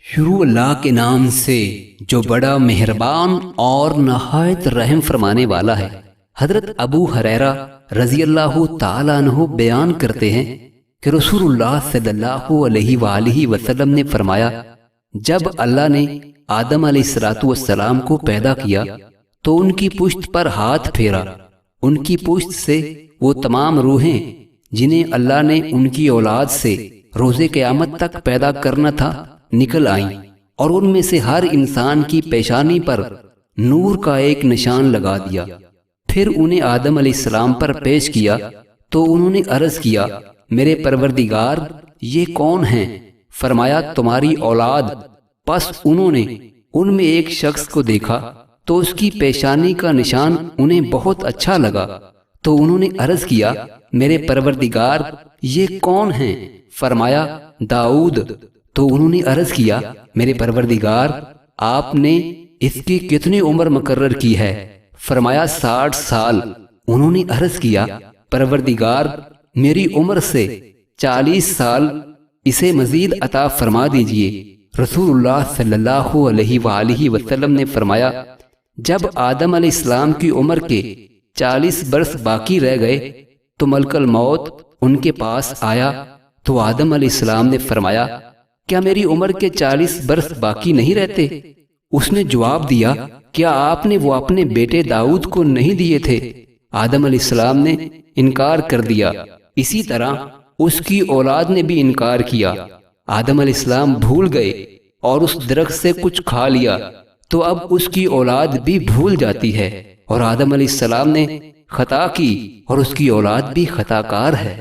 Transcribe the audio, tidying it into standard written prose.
شروع اللہ کے نام سے جو بڑا مہربان اور نہایت رحم فرمانے والا ہے۔ حضرت ابو ہریرہ رضی اللہ تعالیٰ عنہ بیان کرتے ہیں کہ رسول اللہ صلی اللہ علیہ وآلہ وسلم نے فرمایا، جب اللہ نے آدم علیہ السلام کو پیدا کیا تو ان کی پشت پر ہاتھ پھیرا، ان کی پشت سے وہ تمام روحیں جنہیں اللہ نے ان کی اولاد سے روز قیامت تک پیدا کرنا تھا نکل آئیں، اور ان میں سے ہر انسان کی پیشانی پر نور کا ایک نشان لگا دیا۔ پھر انہیں آدم علیہ السلام پر پیش کیا تو انہوں نے عرض کیا، میرے پروردگار یہ کون ہیں؟ فرمایا، تمہاری اولاد۔ پس انہوں نے ان میں ایک شخص کو دیکھا تو اس کی پیشانی کا نشان انہیں بہت اچھا لگا، تو انہوں نے عرض کیا، میرے پروردگار یہ کون ہیں؟ فرمایا، داؤد۔ تو انہوں نے عرض کیا، میرے پروردگار آپ نے اس کی کتنی عمر مقرر کی ہے؟ فرمایا، 60 سال۔ انہوں نے عرض کیا، پروردگار میری عمر سے 40 سال اسے مزید عطا فرما دیجئے۔ رسول اللہ صلی اللہ علیہ وآلہ وسلم نے فرمایا، جب آدم علیہ السلام کی عمر کے 40 برس باقی رہ گئے تو ملک الموت ان کے پاس آیا، تو آدم علیہ السلام نے فرمایا، کیا میری عمر کے 40 برس باقی نہیں رہتے؟ اس نے جواب دیا، کیا آپ نے وہ اپنے بیٹے داؤد کو نہیں دیے تھے؟ آدم علیہ السلام نے انکار کر دیا۔ اسی طرح اس کی اولاد نے بھی انکار کیا۔ آدم علیہ السلام بھول گئے اور اس درخت سے کچھ کھا لیا، تو اب اس کی اولاد بھی بھول جاتی ہے، اور آدم علیہ السلام نے خطا کی اور اس کی اولاد بھی خطا کار ہے۔